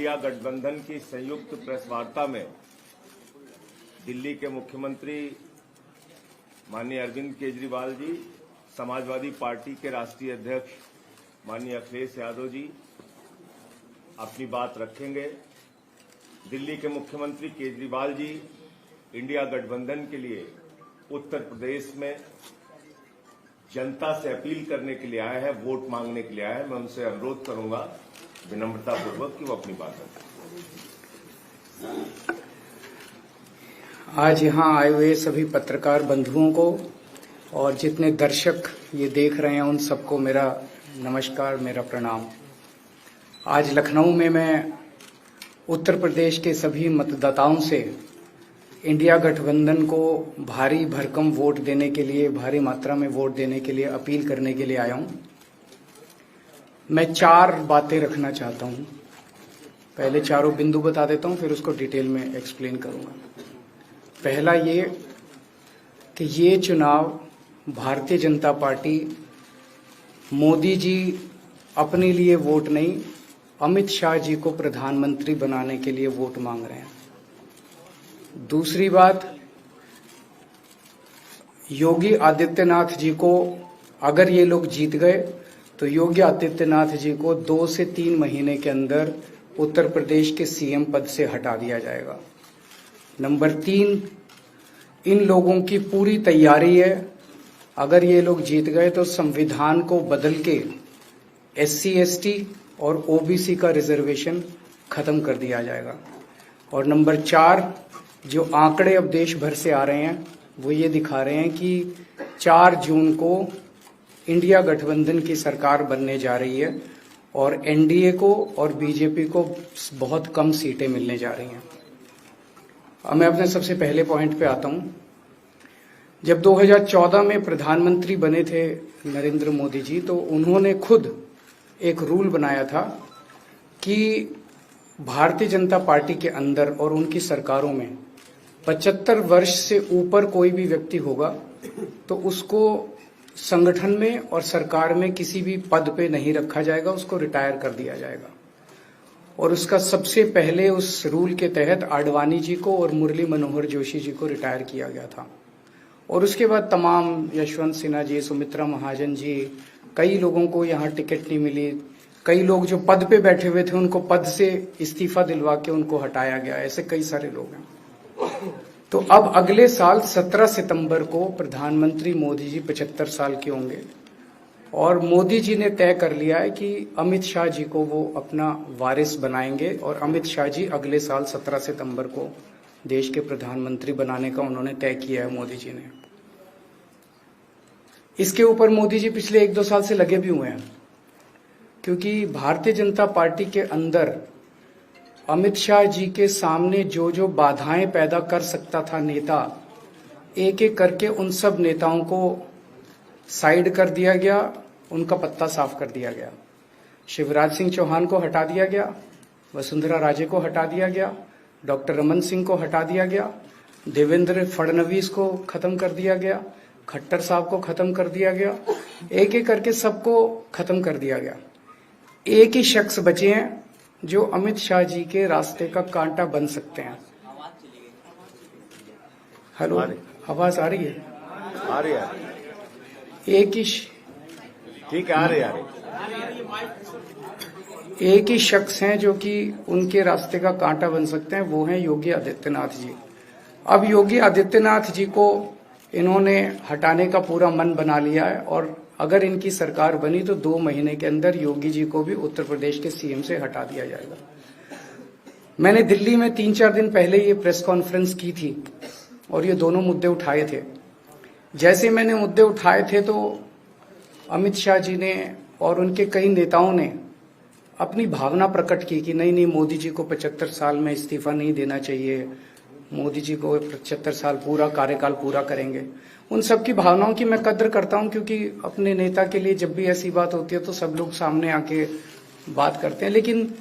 India गठबंधन की संयुक्त प्रेस वार्ता में दिल्ली के मुख्यमंत्री माननीय अरविंद केजरीवाल जी, समाजवादी पार्टी के राष्ट्रीय अध्यक्ष माननीय अखिलेश यादव जी अपनी बात रखेंगे। दिल्ली के मुख्यमंत्री केजरीवाल जी इंडिया गठबंधन के लिए उत्तर प्रदेश में जनता से अपील करने के लिए आया है, वोट मांगने के लिए आया है। मैं उनसे अनुरोध करूंगा विनम्रतापूर्वक कि वो अपनी बात रखें। आज यहाँ आए हुए सभी पत्रकार बंधुओं को और जितने दर्शक ये देख रहे हैं उन सबको मेरा नमस्कार, मेरा प्रणाम। आज लखनऊ में मैं उत्तर प्रदेश के सभी मतदाताओं से इंडिया गठबंधन को भारी भरकम वोट देने के लिए, भारी मात्रा में वोट देने के लिए अपील करने के लिए आया हूं। मैं 4 बातें रखना चाहता हूं। पहले चारों बिंदु बता देता हूं, फिर उसको डिटेल में एक्सप्लेन करूंगा। पहला ये कि ये चुनाव भारतीय जनता पार्टी, मोदी जी अपने लिए वोट नहीं, अमित शाह जी को प्रधानमंत्री बनाने के लिए वोट मांग रहे हैं। दूसरी बात, योगी आदित्यनाथ जी को अगर ये लोग जीत गए तो योगी आदित्यनाथ जी को 2 से 3 महीने के अंदर उत्तर प्रदेश के सीएम पद से हटा दिया जाएगा। नंबर 3, इन लोगों की पूरी तैयारी है, अगर ये लोग जीत गए तो संविधान को बदल के SC ST और OBC का रिजर्वेशन खत्म कर दिया जाएगा। और नंबर 4, जो आंकड़े अब देश भर से आ रहे हैं वो ये दिखा रहे हैं कि 4 जून को इंडिया गठबंधन की सरकार बनने जा रही है और NDA को और बीजेपी को बहुत कम सीटें मिलने जा रही हैं। अब मैं अपने सबसे पहले पॉइंट पे आता हूं। जब 2014 में प्रधानमंत्री बने थे नरेंद्र मोदी जी, तो उन्होंने खुद एक रूल बनाया था कि भारतीय जनता पार्टी के अंदर और उनकी सरकारों में 75 वर्ष से ऊपर कोई भी व्यक्ति होगा तो उसको संगठन में और सरकार में किसी भी पद पे नहीं रखा जाएगा, उसको रिटायर कर दिया जाएगा। और उसका सबसे पहले उस रूल के तहत आडवाणी जी को और मुरली मनोहर जोशी जी को रिटायर किया गया था। और उसके बाद तमाम यशवंत सिन्हा जी, सुमित्रा महाजन जी, कई लोगों को यहाँ टिकट नहीं मिली। कई लोग जो पद पे बैठे हुए थे उनको पद से इस्तीफा दिलवा के उनको हटाया गया। ऐसे कई सारे लोग हैं। तो अब अगले साल 17 सितंबर को प्रधानमंत्री मोदी जी 75 साल के होंगे और मोदी जी ने तय कर लिया है कि अमित शाह जी को वो अपना वारिस बनाएंगे और अमित शाह जी अगले साल 17 सितंबर को देश के प्रधानमंत्री बनाने का उन्होंने तय किया है मोदी जी ने। इसके ऊपर मोदी जी पिछले 1-2 साल से लगे भी हुए हैं, क्योंकि भारतीय जनता पार्टी के अंदर अमित शाह जी के सामने जो जो बाधाएं पैदा कर सकता था नेता, एक एक करके उन सब नेताओं को साइड कर दिया गया, उनका पत्ता साफ कर दिया गया। शिवराज सिंह चौहान को हटा दिया गया, वसुंधरा राजे को हटा दिया गया, डॉक्टर रमन सिंह को हटा दिया गया, देवेंद्र फडणवीस को खत्म कर दिया गया, खट्टर साहब को खत्म कर दिया गया। एक एक करके सबको खत्म कर दिया गया। एक ही शख्स बचे हैं जो अमित शाह जी के रास्ते का कांटा बन सकते हैं। हेलो, आवाज आ रही है? आ रही है। एक ही ठीक है, आ रही है। एक ही शख्स हैं जो कि उनके रास्ते का कांटा बन सकते हैं, वो हैं योगी आदित्यनाथ जी। अब योगी आदित्यनाथ जी को इन्होंने हटाने का पूरा मन बना लिया है और अगर इनकी सरकार बनी तो 2 महीने के अंदर योगी जी को भी उत्तर प्रदेश के सीएम से हटा दिया जाएगा। मैंने दिल्ली में 3-4 दिन पहले ये प्रेस कॉन्फ्रेंस की थी और ये दोनों मुद्दे उठाए थे। जैसे मैंने मुद्दे उठाए थे तो अमित शाह जी ने और उनके कई नेताओं ने अपनी भावना प्रकट की कि नहीं, मोदी जी को 75 साल में इस्तीफा नहीं देना चाहिए, मोदी जी को 75 साल पूरा कार्यकाल पूरा करेंगे। उन सबकी भावनाओं की मैं कद्र करता हूं, क्योंकि अपने नेता के लिए जब भी ऐसी बात होती है तो सब लोग सामने आके बात करते हैं। लेकिन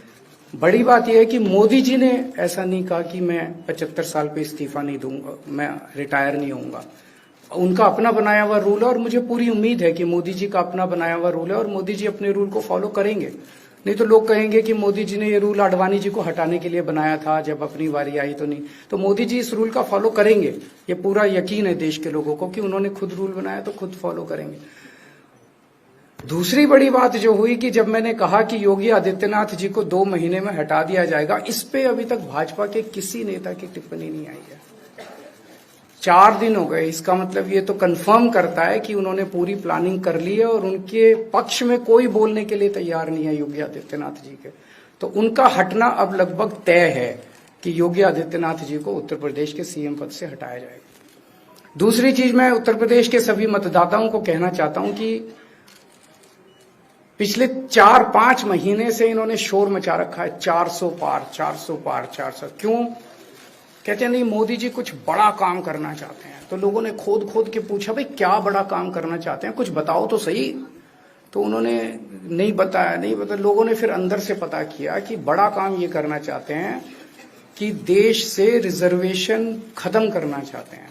बड़ी बात यह है कि मोदी जी ने ऐसा नहीं कहा कि मैं 75 साल पे इस्तीफा नहीं दूंगा, मैं रिटायर नहीं होऊंगा। उनका अपना बनाया हुआ रूल है और मुझे पूरी उम्मीद है कि मोदी जी का अपना बनाया हुआ रूल है और मोदी जी अपने रूल को फॉलो करेंगे। नहीं तो लोग कहेंगे कि मोदी जी ने ये रूल आडवाणी जी को हटाने के लिए बनाया था, जब अपनी बारी आई तो नहीं। तो मोदी जी इस रूल का फॉलो करेंगे, ये पूरा यकीन है देश के लोगों को कि उन्होंने खुद रूल बनाया तो खुद फॉलो करेंगे। दूसरी बड़ी बात जो हुई कि जब मैंने कहा कि योगी आदित्यनाथ जी को 2 महीने में हटा दिया जाएगा, इस पे अभी तक भाजपा के किसी नेता की टिप्पणी नहीं आई है। 4 दिन हो गए, इसका मतलब ये तो कंफर्म करता है कि उन्होंने पूरी प्लानिंग कर ली है और उनके पक्ष में कोई बोलने के लिए तैयार नहीं है योगी आदित्यनाथ जी के। तो उनका हटना अब लगभग तय है कि योगी आदित्यनाथ जी को उत्तर प्रदेश के सीएम पद से हटाया जाएगा। दूसरी चीज, मैं उत्तर प्रदेश के सभी मतदाताओं को कहना चाहता हूं कि पिछले 4-5 महीने से इन्होंने शोर मचा रखा है, 400 पार 400 पार 400। क्यों? कहते हैं नहीं मोदी जी कुछ बड़ा काम करना चाहते हैं। तो लोगों ने खोद के पूछा, भाई क्या बड़ा काम करना चाहते हैं, कुछ बताओ तो सही। तो उन्होंने नहीं बताया। लोगों ने फिर अंदर से पता किया कि बड़ा काम ये करना चाहते हैं कि देश से रिजर्वेशन खत्म करना चाहते हैं।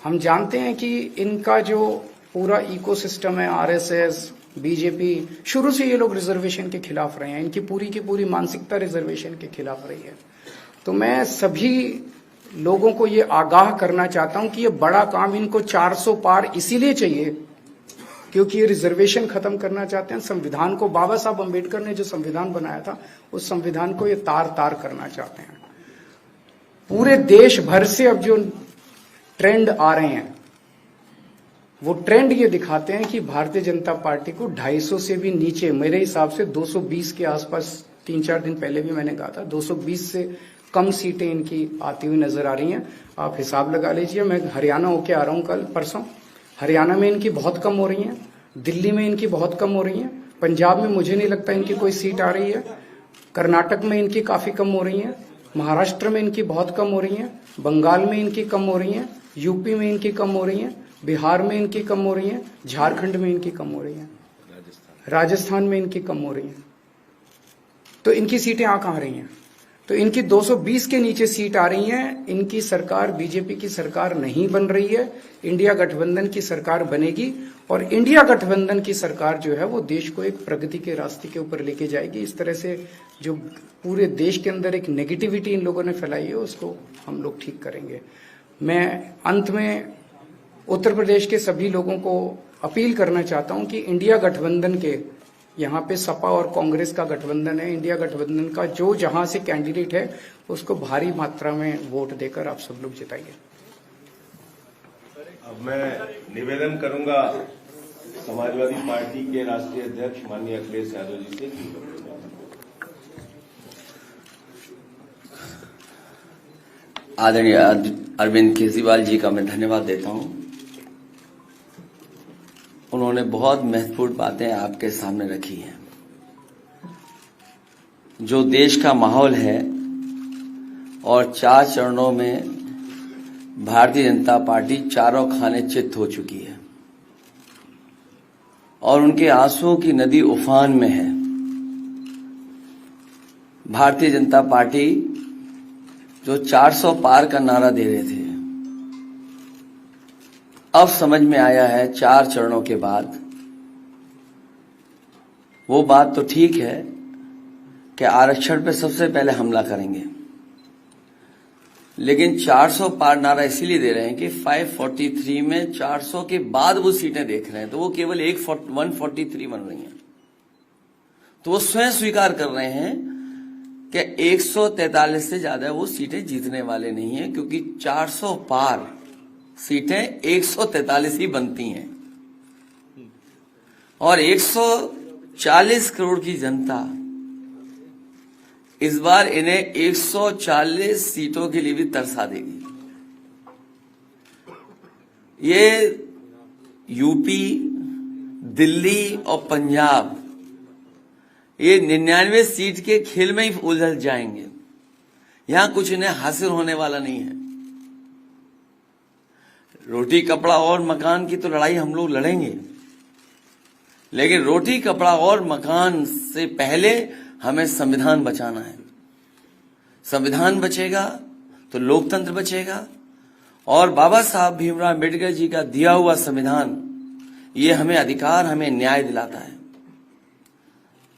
हम जानते हैं कि इनका जो पूरा इकोसिस्टम है, आरएसएस, बीजेपी, शुरू से ये लोग रिजर्वेशन के खिलाफ रहे हैं। इनकी पूरी की पूरी मानसिकता रिजर्वेशन के खिलाफ रही है। तो मैं सभी लोगों को ये आगाह करना चाहता हूं कि ये बड़ा काम इनको 400 पार इसीलिए चाहिए क्योंकि ये रिजर्वेशन खत्म करना चाहते हैं। संविधान को, बाबा साहब अम्बेडकर ने जो संविधान बनाया था, उस संविधान को ये तार करना चाहते हैं। पूरे देश भर से अब जो ट्रेंड आ रहे हैं, वो ट्रेंड ये दिखाते हैं कि भारतीय जनता पार्टी को 250 से भी नीचे, मेरे हिसाब से 220 के आसपास, 3-4 दिन पहले भी मैंने कहा था, 220 से कम सीटें इनकी आती हुई नजर आ रही हैं। आप हिसाब लगा लीजिए। मैं हरियाणा होके आ रहा हूं कल परसों, हरियाणा में इनकी बहुत कम हो रही हैं, दिल्ली में इनकी बहुत कम हो रही हैं, पंजाब में मुझे नहीं लगता इनकी कोई सीट आ रही है, कर्नाटक में इनकी काफी कम हो रही है, महाराष्ट्र में इनकी बहुत कम हो रही है, बंगाल में इनकी कम हो रही है, यूपी में इनकी कम हो रही है, बिहार में इनकी कम हो रही है, झारखंड में इनकी कम हो रही है, राजस्थान में इनकी कम हो रही है। तो इनकी सीटें आ कहां रही हैं? तो इनकी 220 के नीचे सीट आ रही हैं। इनकी सरकार बीजेपी की सरकार नहीं बन रही है, इंडिया गठबंधन की सरकार बनेगी और इंडिया गठबंधन की सरकार जो है वो देश को एक प्रगति के रास्ते के ऊपर लेके जाएगी। इस तरह से जो पूरे देश के अंदर एक नेगेटिविटी इन लोगों ने फैलाई है, उसको हम लोग ठीक करेंगे। मैं अंत में उत्तर प्रदेश के सभी लोगों को अपील करना चाहता हूं कि इंडिया गठबंधन के, यहाँ पे सपा और कांग्रेस का गठबंधन है, इंडिया गठबंधन का जो जहां से कैंडिडेट है उसको भारी मात्रा में वोट देकर आप सब लोग जिताइए। अब मैं निवेदन करूंगा समाजवादी पार्टी के राष्ट्रीय अध्यक्ष माननीय अखिलेश यादव जी से। आदरणीय अरविंद केजरीवाल जी का मैं धन्यवाद देता हूं। उन्होंने बहुत महत्वपूर्ण बातें आपके सामने रखी हैं। जो देश का माहौल है और 4 चरणों में भारतीय जनता पार्टी चारों खाने चित्त हो चुकी है और उनके आंसुओं की नदी उफान में है। भारतीय जनता पार्टी जो 400 पार का नारा दे रहे थे, अब समझ में आया है 4 चरणों के बाद, वो बात तो ठीक है कि आरक्षण पे सबसे पहले हमला करेंगे, लेकिन 400 पार नारा इसीलिए दे रहे हैं कि 543 में 400 के बाद वो सीटें देख रहे हैं, तो वो केवल 143 बन रही हैं। तो वो स्वयं स्वीकार कर रहे हैं कि 143 से ज्यादा वो सीटें जीतने वाले नहीं हैं, क्योंकि 400 पार सीटें 143 ही बनती हैं और 140 करोड़ की जनता इस बार इन्हें 140 सीटों के लिए भी तरसा देगी। ये यूपी, दिल्ली और पंजाब ये 99 सीट के खेल में ही उलझ जाएंगे। यहां कुछ इन्हें हासिल होने वाला नहीं है। रोटी कपड़ा और मकान की तो लड़ाई हम लोग लड़ेंगे, लेकिन रोटी कपड़ा और मकान से पहले हमें संविधान बचाना है। संविधान बचेगा तो लोकतंत्र बचेगा और बाबा साहब भीमराव अम्बेडकर जी का दिया हुआ संविधान ये हमें अधिकार, हमें न्याय दिलाता है।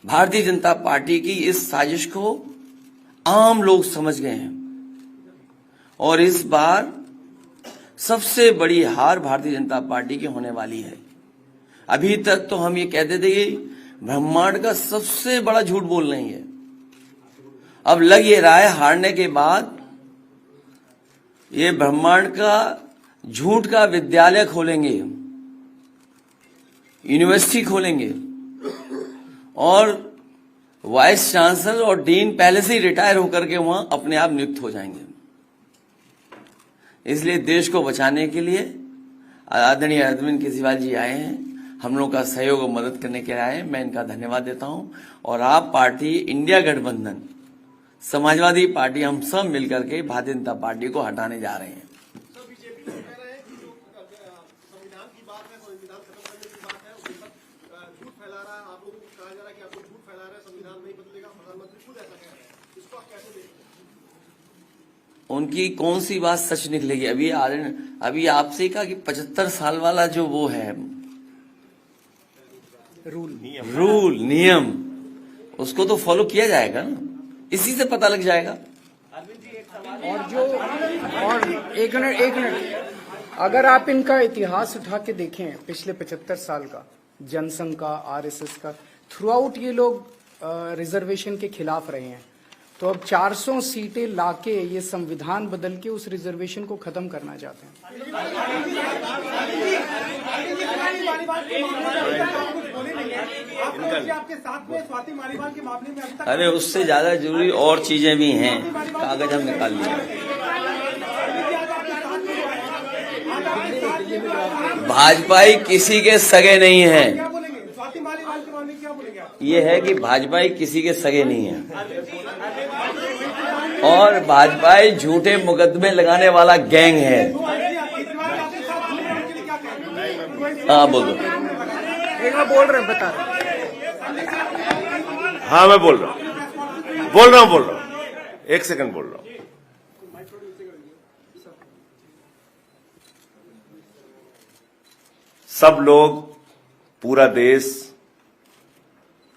भारतीय जनता पार्टी की इस साजिश को आम लोग समझ गए हैं और इस बार सबसे बड़ी हार भारतीय जनता पार्टी की होने वाली है। अभी तक तो हम ये कहते थे कि ब्रह्मांड का सबसे बड़ा झूठ बोल रही है, अब लग ये रहा है हारने के बाद ये ब्रह्मांड का झूठ का विद्यालय खोलेंगे, यूनिवर्सिटी खोलेंगे और वाइस चांसलर और डीन पहले से ही रिटायर होकर के वहां अपने आप नियुक्त हो जाएंगे। इसलिए देश को बचाने के लिए आदरणीय अरविंद केजरीवाल जी आए हैं, हम लोग का सहयोग और मदद करने के लिए आए हैं। मैं इनका धन्यवाद देता हूं और आप पार्टी, इंडिया गठबंधन, समाजवादी पार्टी, हम सब मिलकर के भारतीय जनता पार्टी को हटाने जा रहे हैं। उनकी कौन सी बात सच निकलेगी? अभी आपसे कहा कि 75 साल वाला जो वो है रूल नियम उसको तो फॉलो किया जाएगा ना, इसी से पता लग जाएगा। और एक मिनट अगर आप इनका इतिहास उठा के देखें पिछले 75 साल का, जनसंघ का, आरएसएस का, थ्रू आउट ये लोग रिजर्वेशन के खिलाफ रहे हैं। तो अब 400 सीटें लाके ये संविधान बदल के उस रिजर्वेशन को खत्म करना चाहते हैं। अरे उससे ज्यादा जरूरी और चीजें भी हैं, कागज हम निकाल लिए। भाजपाई किसी के सगे नहीं है, ये है कि भाजपाई किसी के सगे नहीं है और भाजपाई झूठे मुकदमे लगाने वाला गैंग है। हाँ बोल दो। बोल रहे हैं, बता रहे। हाँ मैं बोल रहा हूँ, एक सेकंड बोल रहा हूँ। सब लोग, पूरा देश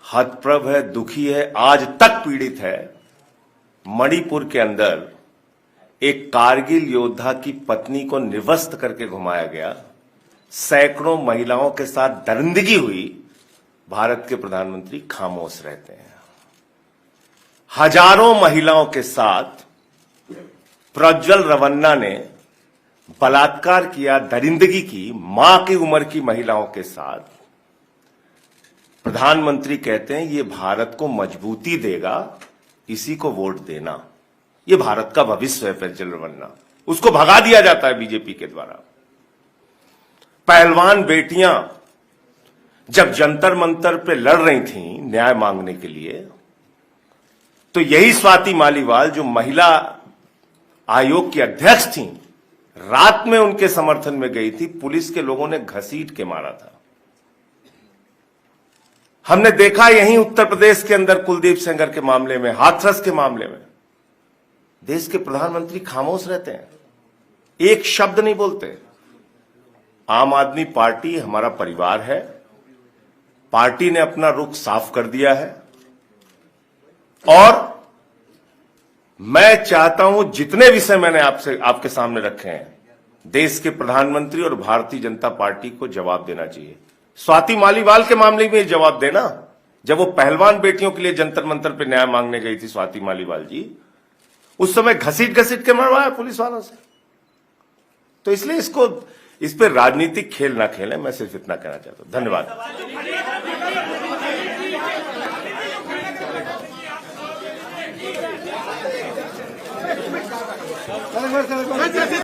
हतप्रभ है, दुखी है, आज तक पीड़ित है। मणिपुर के अंदर एक कारगिल योद्धा की पत्नी को निर्वस्त्र करके घुमाया गया, सैकड़ों महिलाओं के साथ दरिंदगी हुई, भारत के प्रधानमंत्री खामोश रहते हैं। हजारों महिलाओं के साथ प्रज्वल रवन्ना ने बलात्कार किया, दरिंदगी की, मां की उम्र की महिलाओं के साथ। प्रधानमंत्री कहते हैं ये भारत को मजबूती देगा, इसी को वोट देना। ये भारत का भविष्य है प्रज्वल रवन्ना, उसको भगा दिया जाता है बीजेपी के द्वारा। पहलवान बेटियां जब जंतर मंतर पे लड़ रही थीं न्याय मांगने के लिए, तो यही स्वाति मालीवाल जो महिला आयोग की अध्यक्ष थीं, रात में उनके समर्थन में गई थी, पुलिस के लोगों ने घसीट के मारा था। हमने देखा यहीं उत्तर प्रदेश के अंदर कुलदीप सेंगर के मामले में, हाथरस के मामले में, देश के प्रधानमंत्री खामोश रहते हैं, एक शब्द नहीं बोलते। आम आदमी पार्टी हमारा परिवार है, पार्टी ने अपना रुख साफ कर दिया है और मैं चाहता हूं जितने विषय मैंने आपके सामने रखे हैं, देश के प्रधानमंत्री और भारतीय जनता पार्टी को जवाब देना चाहिए। स्वाति मालीवाल के मामले में जवाब देना, जब वो पहलवान बेटियों के लिए जंतर मंतर पे न्याय मांगने गई थी स्वाति मालीवाल जी, उस समय घसीट के मरवाया पुलिस वालों से। तो इसलिए इस पे राजनीतिक खेल ना खेलें, मैं सिर्फ इतना कहना चाहता हूं। धन्यवाद।